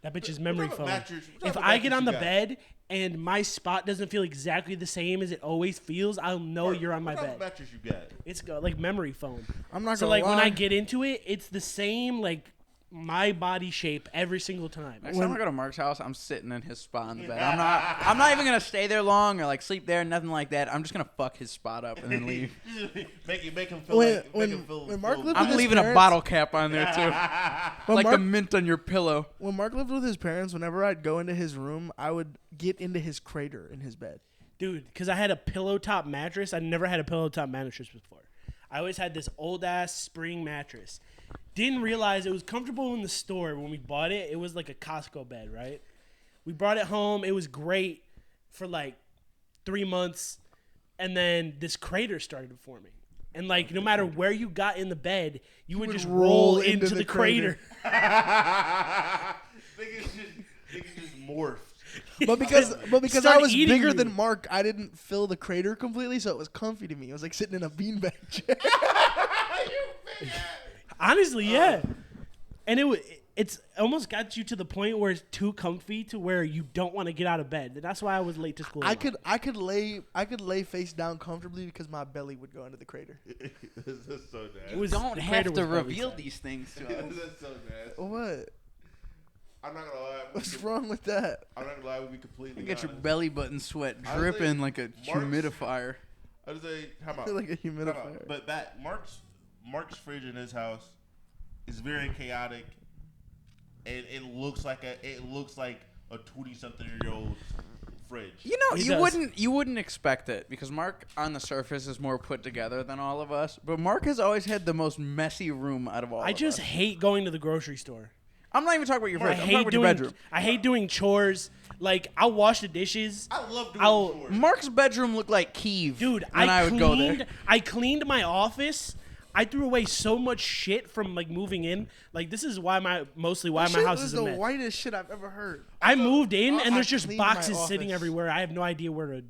That bitch is What memory type of foam. mattress- what type If of I get mattress on you the got? bed and my spot doesn't feel exactly the same as it always feels, I'll know Mark, you're on my what type of bed. mattress you got? It's like memory foam. I'm not So gonna like lie. when I get into it, it's the same like my body shape every single time. Next time I go to Mark's house, I'm sitting in his spot on the bed. I'm not even gonna stay there long or like sleep there, nothing like that. I'm just gonna fuck his spot up and then leave. make him feel When- like when- make him feel. when Mark lived I'm his leaving a parents- bottle cap on there too, When like Mark, the mint on your pillow. when Mark lived with his parents, whenever I'd go into his room, I would get into his crater in his bed. Dude, because I had a pillow top mattress. I never had a pillow top mattress before. I always had this old ass spring mattress. Didn't realize it was comfortable in the store when we bought it. It was like a Costco bed, right? We brought it home. It was great for like 3 months. and then this crater started forming. And like no matter where you got in the bed, you would just roll into the crater. Niggas just morphed. But because Start I was eating bigger you. than Mark, I didn't fill the crater completely, so it was comfy to me. It was like sitting in a beanbag chair. Honestly, yeah. And it's almost got you to the point where it's too comfy to where you don't want to get out of bed. And that's why I was late to school. I could lay face down comfortably because my belly would go into the crater. This is so nasty. It was, Don't the have crater to was probably reveal sad. these things to us. This is so nasty. What? I'm not gonna lie. What's wrong with that? I'm not gonna lie. We'll be completely You get your honest. belly button sweat I was dripping like, like a Mark's- humidifier. I was like, how I about? feel like a Time humidifier. out. But that Mark's fridge in his house is very chaotic, and it looks like a 20-something-year-old fridge. You know, He you does. wouldn't expect it because Mark on the surface is more put together than all of us. But Mark has always had the most messy room out of all. I of just us. hate going to the grocery store. I'm not even talking about your I fridge. I'm talking hate about your bedroom. doing. I hate doing chores. Like I'll wash the dishes. I love doing I'll- chores. Mark's bedroom looked like Kiev. Dude, when I would go there. I cleaned my office. I threw away so much shit from like moving in. Like this is why mostly why my house is is a the mess. whitest shit I've ever heard. I moved in I and there's just cleaned my boxes sitting office. everywhere. I have no idea where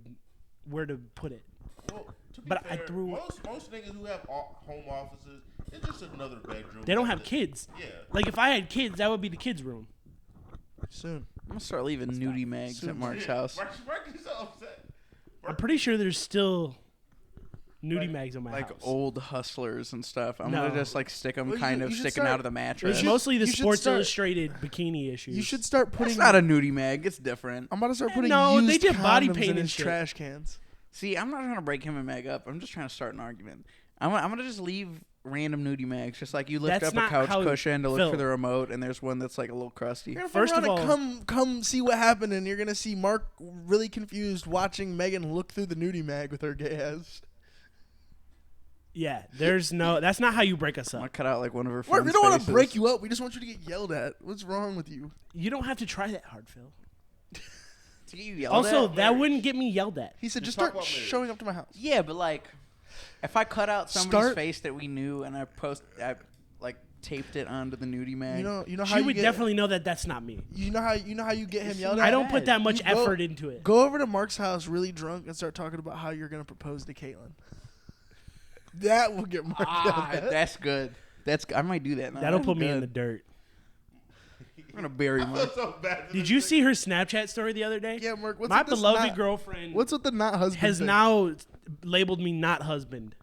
to put it. Well, to be But I fair, threw- most niggas who have home offices, it's just another bedroom. They don't have kids. Yeah. Like if I had kids, that would be the kids' room. Soon. I'm gonna start leaving nudie mags at Mark's house. Mark is so upset. I'm pretty sure there's still nudie mags on my Like house. old hustlers and stuff. I'm No. gonna just like stick them Well, kind you of should sticking start- out of the mattress. It's mostly the you should Sports start- Illustrated bikini issues. You should start putting. It's not a nudie mag. It's different. I'm about to start putting No, used they did body condoms paint in and his shit. trash cans. See, I'm not trying to break him and Meg up. I'm just trying to start an argument. I'm gonna just leave random nudie mags, just like you lift That's up a not couch how- cushion to look Phil. for the remote, and there's one that's like a little crusty. You're gonna First fuck of around all- and come see what happened, and you're gonna see Mark really confused watching Megan look through the nudie mag with her gay ass. Yeah, there's no. That's not how you break us I'm gonna up. cut out like one of her Mark, friends' we don't want to faces. break you up. We just want you to get yelled at. What's wrong with you? You don't have to try that hard, Phil. To get you yelled Also, at? that wouldn't get me yelled at. He said, Just just talk start about marriage. showing up to my house. Yeah, but like, if I cut out somebody's Start- face that we knew and I like taped it onto the nudie mag. You know how She you would get, definitely know that that's not me. You know how you get him yelled at. I don't put that much You go- effort into it. Go over to Mark's house really drunk and start talking about how you're gonna propose to Caitlin. That will get Mark yelled at. That's good. I might do that now. That'll That's put me in good. the dirt. I'm gonna bury I feel Mark. so bad. Did you see her Snapchat story the other day? Yeah, Mark. What's My with this beloved not- girlfriend What's with the not husband? has thing? now labeled me not husband.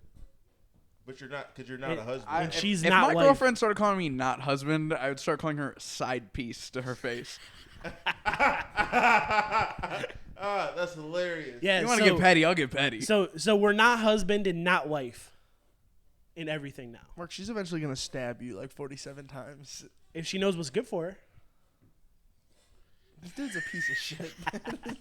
But you're not, because you're not It- a husband. And she's if not my wife. girlfriend started calling me not husband, I would start calling her side piece to her face. That's hilarious. Yeah, You want to so, get petty? I'll get petty. So we're not husband and not wife in everything now. Mark, she's eventually gonna stab you like 47 times. If she knows what's good for her. This dude's a piece of shit.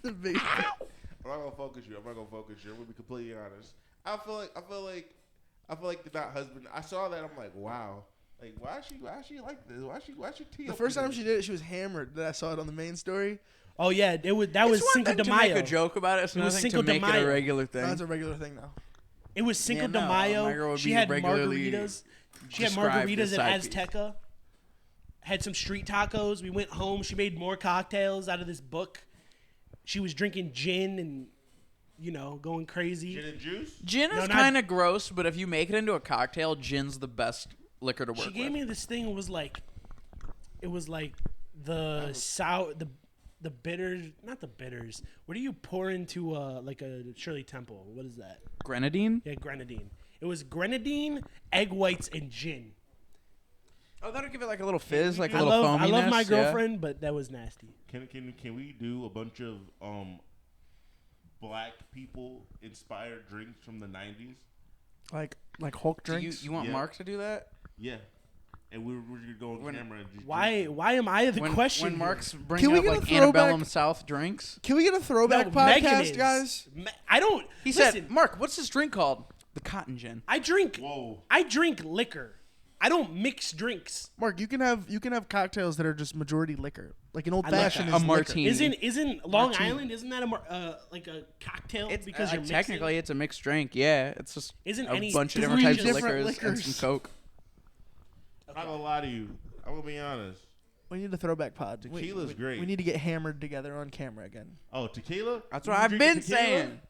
The big- I'm not gonna focus you. I'm gonna be completely honest. I feel like the not husband. I saw that. I'm like, wow. Like, why is she like this? Why is she tee The up first to time this? she did it, she was hammered. That I saw it on the main story. Oh yeah, that was it's Cinco one de thing to make Mayo. a joke about it. It's It was another thing to Cinco de make it a Mayo. regular thing. That's a regular thing now. It was Cinco Yeah, de no, my girl Mayo. would She be had regularly margaritas. She had described margaritas as at side piece. Azteca. Had some street tacos. We went home. She made more cocktails out of this book. She was drinking gin and, going crazy. Gin and juice. Gin No, is not- kind of gross, but if you make it into a cocktail, gin's the best liquor to work She gave with. me this thing. It was like the sour, the bitters, not the bitters. What do you pour into like a Shirley Temple? What is that? Grenadine? Yeah, grenadine. It was grenadine, egg whites, and gin. Oh, that'll give it like a little fizz, like a I little love foaminess. my yeah. girlfriend, but that was nasty. Can we do a bunch of black people inspired drinks from the 90s? Like Hulk Do you, drinks. you want Yeah. Mark to do that? Yeah. And we're gonna go on When- camera and just Why am I the question? When here? Mark's Can bringing we up get a like throwback? antebellum South drinks, Can we get a throwback No, Megan podcast, is. guys? I don't. he listen, said, "Mark, what's this drink called?" The cotton gin. I drink. Whoa. I drink liquor. I don't mix drinks. Mark, you can have cocktails that are just majority liquor, like an old I like fashioned that. is A martini. Isn't Long Martini. Isn't that like a cocktail It's because you're technically mixing? it's a mixed drink. Yeah, it's just Isn't a any bunch of three different types of different liquors and some liquors. Coke. I'm not gonna lie to you. I'm gonna be honest. We need a throwback pod. Tequila's great. We need to get hammered together on camera again. Oh, tequila? That's We what I've drinking been tequila? saying.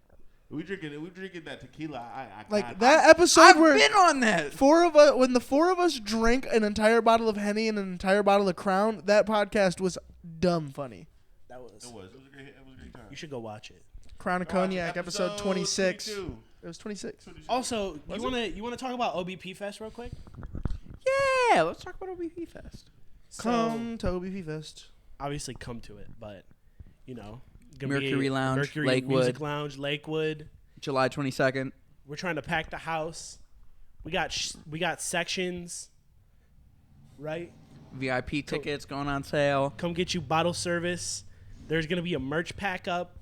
We drinking that tequila. I Like got that episode I've where been on that. when the four of us drank an entire bottle of Henny and an entire bottle of Crown, that podcast was dumb funny. That was. It was a great time. You should go watch it. Crown of Cognac, episode 26. 22. It was 26. Also, you wanna talk about OBP Fest real quick? Yeah, let's talk about OBP Fest. Come to OBP Fest. Obviously, come to it, but gonna Mercury be Lounge, Mercury Lakewood. Music Lounge, Lakewood. July 22nd. We're trying to pack the house. We got sections, right? VIP tickets going on sale. Come get you bottle service. There's gonna be a merch pack up.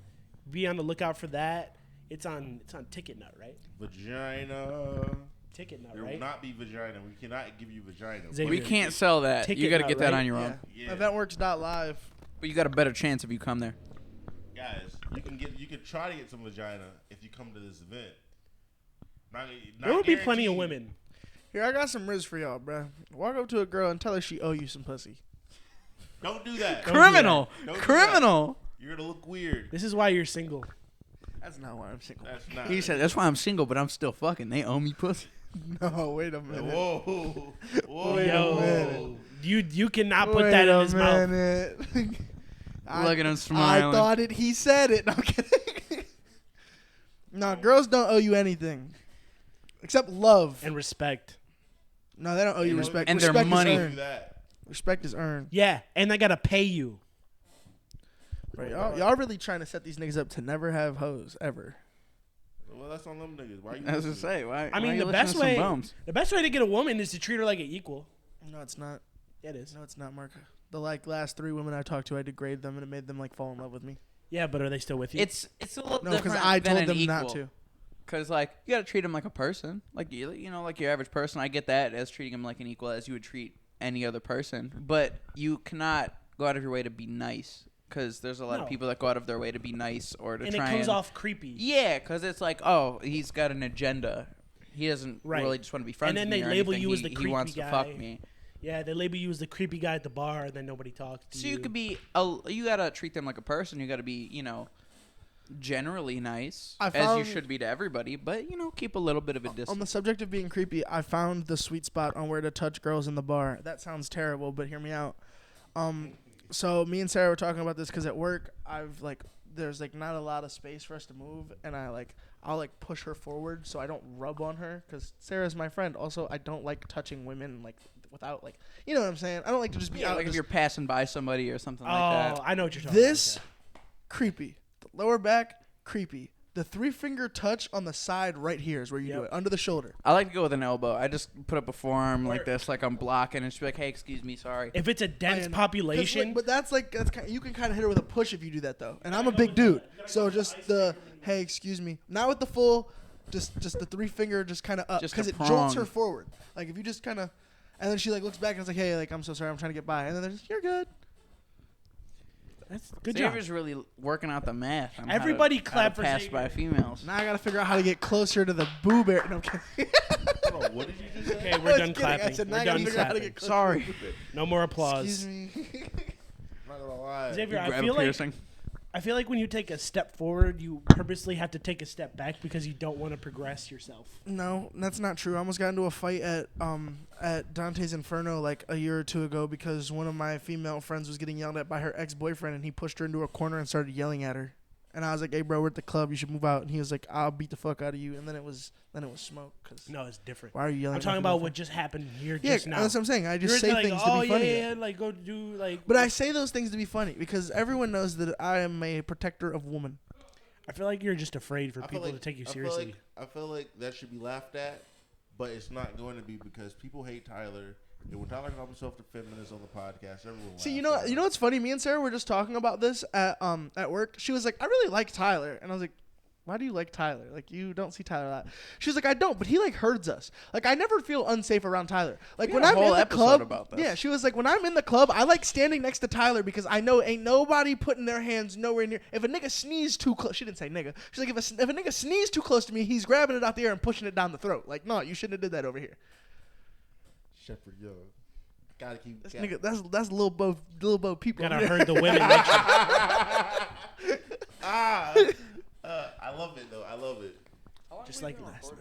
Be on the lookout for that. It's on Ticket Nut, right? Vagina. Ticket Nut, There right? will not be vagina. We cannot give you vagina. Xavier. We can't sell that. Ticket You got to Nut, get that right? on your Yeah. own. Yeah. Eventworks.live. But you got a better chance if you come there. Guys, you can try to get some vagina if you come to this event. Not There will be plenty of guaranteed. women. Here, I got some riz for y'all, bruh. Walk up to a girl and tell her she owe you some pussy. Don't do that. Criminal. Don't do Criminal. You're gonna look weird. This is why you're single. That's not why I'm single. That's not. He said, that's why I'm single, but I'm still fucking. They owe me pussy. No, wait a minute. Whoa. Whoa. Wait a Yo, minute. you cannot put Wait that in a his mouth. minute. Look at him I smiling. thought it. He said it. No, I'm kidding. No, girls don't owe you anything. Except love. And respect. No, they don't owe you know, respect. and their Respect money. Is Do earned. that. Respect is earned. Yeah, and they gotta pay you. Bro, y'all really trying to set these niggas up to never have hoes ever. Well, that's on them niggas. Why you? I was listening? to say, why? I mean, why you the listening best to some way bums? the best way to get a woman is to treat her like an equal. No, it's not. Yeah, it is. No, it's not, Mark. The last 3 women I talked to, I degrade them and it made them fall in love with me. Yeah, but are they still with you? It's a little No, different because I than told an them equal. not to. Because, like, you got to treat him like a person. Like, you know, like your average person. I get that as treating him like an equal as you would treat any other person. But you cannot go out of your way to be nice. Because there's a lot No. of people that go out of their way to be nice or to and try it comes and... off creepy. Yeah, because it's like, oh, he's got an agenda. He doesn't Right. really just want to be friends And then with me they or label anything. you as the He creepy wants guy. to fuck me. Yeah, they label you as the creepy guy at the bar, and then nobody talks to So you. you could be, you gotta treat them like a person. You gotta be, you know, generally nice I as found- you should be to everybody, but you know, keep a little bit of a On distance. the subject of being creepy, I found the sweet spot on where to touch girls in the bar. That sounds terrible, but hear me out. So me and Sarah were talking about this because at work, there's not a lot of space for us to move, and I'll push her forward so I don't rub on her because Sarah's my friend. Also, I don't like touching women without you know what I'm saying. I don't like to just be Yeah, out. like if just- you're passing by somebody or something oh, like that. I know what you're talking This about. creepy. The lower back creepy. The 3-finger touch on the side right here is where you do Yep. it under the shoulder. I like to go with an elbow. I just put up a forearm like Or- this, like I'm blocking, and just be like, "Hey, excuse me, sorry." If it's a dense And- population, but that's you can kind of hit her with a push if you do that though. And I'm a big dude, so just the hey, excuse me, not with the full, just the 3-finger, just kind of up Just a because it jolts her prong. forward. Like if you just kind of, and then she looks back and is like, hey, I'm so sorry, I'm trying to get by, and then they're just, you're good. that's good job. Xavier's really working out the math. On Everybody how to, clap for pass Xavier. by females. Now I gotta figure out how to get closer to the boob area. No, I'm kidding. Hold on, what did you just say? Okay, I we're was done kidding. I clapping. said, now We're I gotta done figure out how to clapping. get closer Sorry. to the boob area. No more applause. Excuse me. I'm not gonna lie. Xavier, I Grab feel a like piercing. when you take a step forward, you purposely have to take a step back because you don't want to progress yourself. No, that's not true. I almost got into a fight at Dante's Inferno a year or 2 ago because one of my female friends was getting yelled at by her ex-boyfriend, and he pushed her into a corner and started yelling at her. And I was like, "Hey, bro, we're at the club. You should move out." And he was like, "I'll beat the fuck out of you." And then it was smoke. Cause No, it's different. why are you yelling? I'm at talking my about female what just happened here friend? just Yeah, now. that's what I'm saying. I just You're say things to be funny. yeah, go do But I say those things to be funny because everyone knows that I am a protector of women. I feel like you're just afraid for I feel people like- to take you I feel seriously. I feel like that should be laughed at, but it's not going to be because people hate Tyler. And when Tyler calls himself the feminist on the podcast, everyone See, laughs at you know him. what's funny? Me and Sarah were just talking about this at work. She was like, "I really like Tyler," and I was like, why do you like Tyler? Like, you don't see Tyler a lot. She was like, I don't, but he, like, herds us. Like, I never feel unsafe around Tyler. Like, We when had I'm a whole in the episode club. about this. Yeah, she was like, when I'm in the club, I like standing next to Tyler because I know ain't nobody putting their hands nowhere near. If a nigga sneezes too close, she didn't say nigga. She's like, if a nigga sneezes too close to me, he's grabbing it out the air and pushing it down the throat. Like, no, you shouldn't have did that over here. Shepherd Young. Gotta keep. That's nigga, that's Lil Bo people. Gotta herd the women. Make sure. I love it though. I love it. Just like last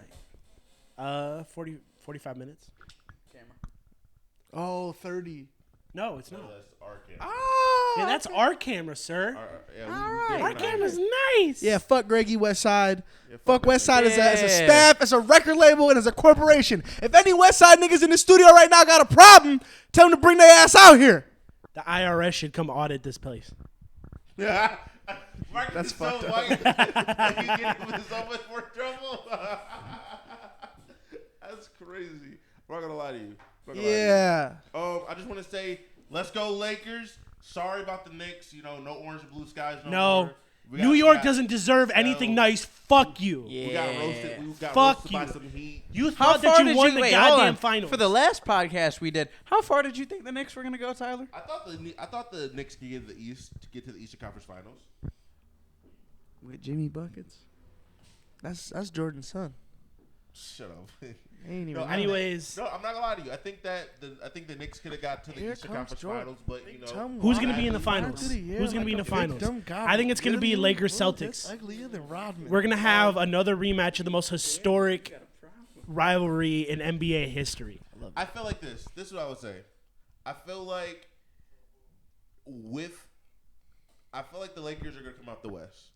night. 45 minutes. Oh, 30. No, it's No, not. that's our camera. Oh. Yeah, that's our camera, sir. Our did camera's nice. Yeah, fuck Greggy Westside. Yeah, Fuck fuck Westside as a Yeah. staff, as a record label, and as a corporation. If any Westside niggas in the studio right now got a problem, tell them to bring their ass out here. The IRS should come audit this place. Yeah. Mark That's is fucked so up. white. Like, you get him in so much more trouble. That's crazy. I'm not gonna lie to you. I'm not gonna lie to you. Yeah. I just want to say, let's go Lakers. Sorry about the Knicks. You know, no orange and blue skies no No. more. New York doesn't deserve anything nice. Fuck you. We got roasted. We got Fuck roasted by you. some heat. You How thought far that did you won the wait, hold goddamn on. finals. For the last podcast we did, how far did you think the Knicks were going to go, Tyler? I thought the Knicks could get to the East to get to the Eastern Conference Finals. With Jimmy Buckets. That's Jordan's son. Shut up. Ain't even. No, Anyways, No, I'm not gonna lie to you. I think the Knicks could have got to the Here Eastern comes Conference Jordan. Finals, but you know, who's going to be in the Back finals? to the year Who's going to be in the like a big finals? dumb goblin. I think it's going to be Literally, Lakers bro, that's Celtics. uglier than Rodman. We're going to have another rematch of the most historic rivalry in NBA history. I feel like this. This is what I would say. I feel like the Lakers are gonna come out the West.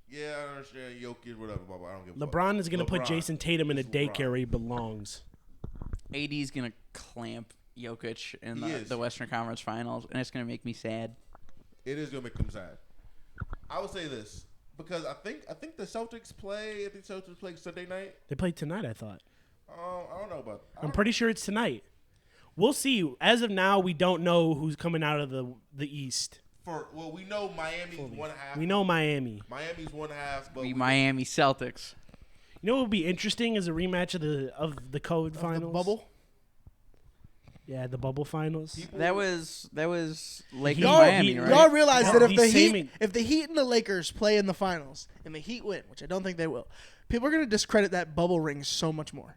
Yeah, I understand Jokic, whatever, blah, blah. I don't give a fuck. LeBron is going to put LeBron. Jason Tatum in a It's daycare LeBron. where he belongs. AD's going to clamp Jokic in He is. the Western Conference Finals, and it's going to make me sad. It is gonna make them sad. I would say this because I think the Celtics play. I think Celtics play Sunday night. They played tonight, I thought. I don't know about. I'm pretty sure it's tonight. We'll see. As of now, we don't know who's coming out of the East. We know Miami's 1/2. We know Miami. Miami's 1/2, but The Miami Celtics. You know what would be interesting is a rematch of the COVID finals. The bubble. Yeah, the bubble finals. That was Lakers Y'all- Miami, right? Y'all realize Yeah. that if He's the Heat and the Lakers play in the finals and the Heat win, which I don't think they will, people are going to discredit that bubble ring so much more.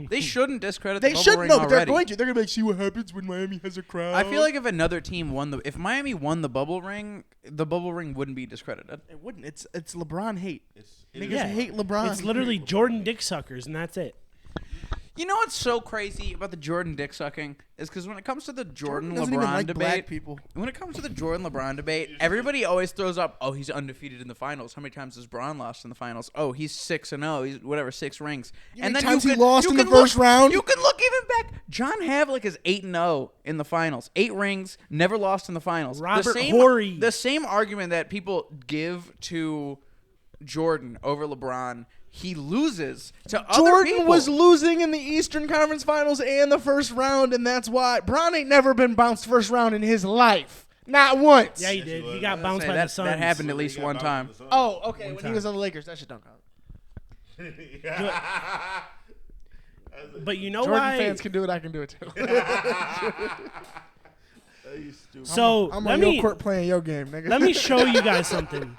They shouldn't discredit They the bubble shouldn't ring know, but they're already. going to. They're going to be like, see what happens when Miami has a crowd. I feel like if another team if Miami won the bubble ring wouldn't be discredited. it wouldn't. It's LeBron hate. it Niggas is- hate LeBron. It's literally Jordan dick suckers, and that's it. You know what's so crazy about the Jordan dick sucking is because when it comes to the Jordan doesn't even LeBron like black debate, people. when it comes to the Jordan LeBron debate, everybody always throws up, oh, he's undefeated in the finals. How many times has Bron lost in the finals? Oh, he's 6-0. He's whatever, 6 rings. You know how many times he lost you in the can look- first round? You can look even back. John Havlicek is 8-0 in the finals. 8 rings, never lost in the finals. Robert the Horry. The same argument that people give to Jordan over LeBron, he loses to other Jordan people. was losing in the Eastern Conference Finals and the first round, and that's why Bron ain't never been bounced first round in his life. Not once. Yeah, he Yes, did. he He was. got bounced by the that Suns. happened at He least got one bounced time. from the Suns. Oh, okay. One When time. he was on the Lakers, that shit don't count. But you know Jordan why? fans can do it. I can do it too. So I'm let on me your court playing your game, nigga. let me show you guys something.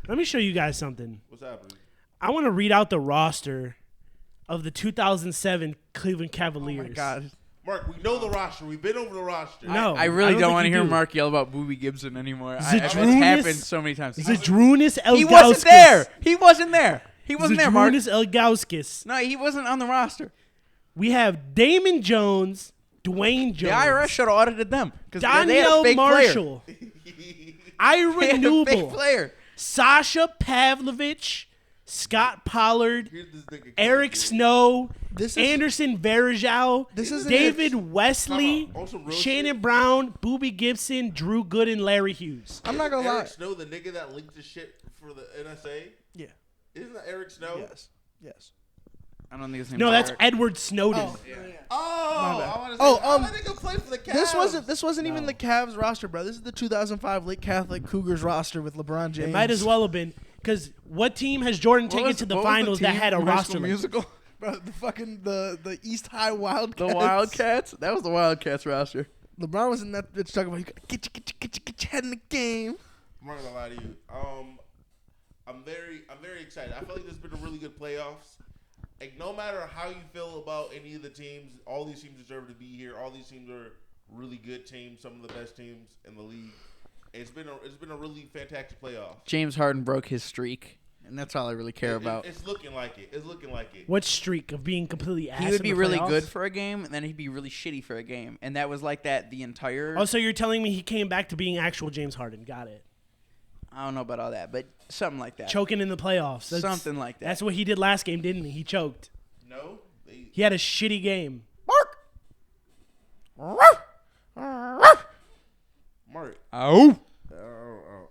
Let me show you guys something. What's happening? I want to read out the roster of the 2007 Cleveland Cavaliers. Oh my God. Mark, we know the roster. We've been over the roster. No, I really don't think want to you hear do. Mark yell about Boobie Gibson anymore. It's Zadrunas- happened so many times. Zadrunas Elgauskas. He wasn't there. He wasn't there. He wasn't there, Mark. Zadrunas Elgauskas. No, he wasn't on the roster. We have Damon Jones, Dwayne Jones, The IRS should have audited them because they had a Danielle fake Marshall, Ira player. They had a fake Newble, player. Sasha Pavlovich, Scott Pollard, Here's this nigga Eric coming Snow, This is- Anderson Varejao, This isn't David Wesley, Time out. On some real Shannon shit. Brown, Boobie Gibson, Drew Good, and Larry Hughes. I'm not gonna lie. Eric Snow, the nigga that leaked the shit for the NSA. Yeah. Isn't that Eric Snow? Yes. Yes. I don't think his name. No, that's Edward Snowden. Oh, bad. I want to say, Oh, that nigga played for the Cavs. This wasn't even the Cavs roster, bro. This is the 2005 Lake Catholic Cougars roster with LeBron James. It might as well have been. Because what team has Jordan taken to the finals that had a roster like musical? Bro, the fucking the East High Wildcats. The Wildcats? That was the Wildcats roster. LeBron was in that bitch talking about you gotta get your head in the game. I'm not gonna lie to you. I'm very excited. I feel like there's been a really good playoffs. Like no matter how you feel about any of the teams, all these teams deserve to be here. All these teams are really good teams, some of the best teams in the league. It's been a really fantastic playoff. James Harden broke his streak, and that's all I really care about. It's looking like it. It's looking like it. What streak of being completely ass? He would in be the really playoffs? good for a game, and then he'd be really shitty for a game. And that was like that the entire... Oh, so you're telling me he came back to being actual James Harden. Got it. I don't know about all that, but something like that. Choking in the playoffs. Something like that. That's what he did last game, didn't he? He choked. No? He had a shitty game. Mark. Oh.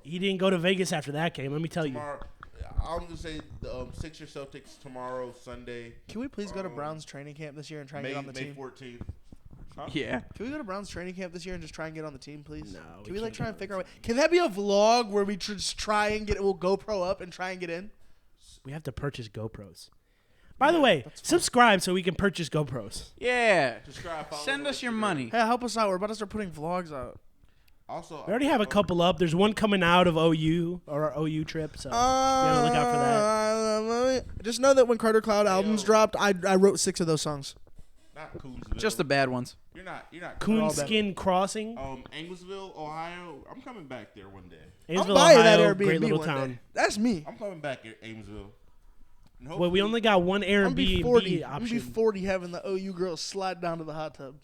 He didn't go to Vegas after that game, let me tell you. Tomorrow, I'm going to say the Sixers Celtics tomorrow, Sunday. Can we please go to Browns training camp this year and try and get on the May team? 14th. Huh? Yeah. Can we go to Browns training camp this year and just try and get on the team, please? No, Can we we like can't try get and on figure out? A way? Can that be a vlog where we just try and get? We'll GoPro up and try and get in. We have to purchase GoPros. By the way, subscribe so we can purchase GoPros. Yeah. Subscribe, follow Send on us your Instagram. money. Hey, help us out. We're about to start putting vlogs out. Also, We already have a couple up. There's one coming out of OU, or our OU trip, so gotta look out for that. Just know that when Carter Cloud albums Yo. dropped, I wrote 6 of those songs. Not Coonsville. Just the bad ones. You're not. Coonskin Crossing. Anglesville, Ohio. I'm coming back there one day. Amesville, I'm buying that Ohio, Airbnb great little one town. day. That's me. I'm coming back at Amesville. And Well, we only got one I'm gonna be 40. Airbnb I'm gonna be option. 40 having the OU girls slide down to the hot tub.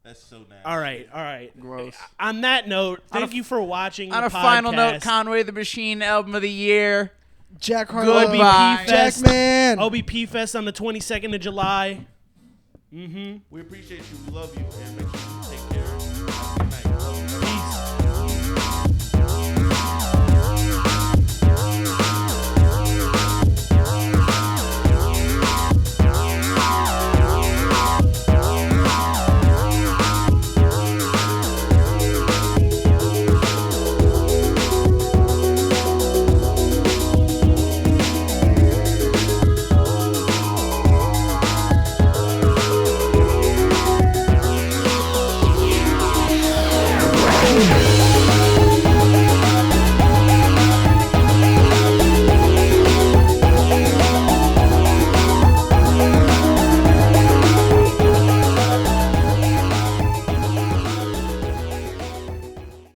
That's so nasty. All right. Gross. On that note, On thank a- you for watching On the a final note, podcast. Conway the Machine album of the year. Jack Harlow. Goodbye. Jack Fest. Man. OBP Fest on the 22nd of July. Mm-hmm. We appreciate you. We love you. And make sure you take care. Have a good night. Peace. Yeah.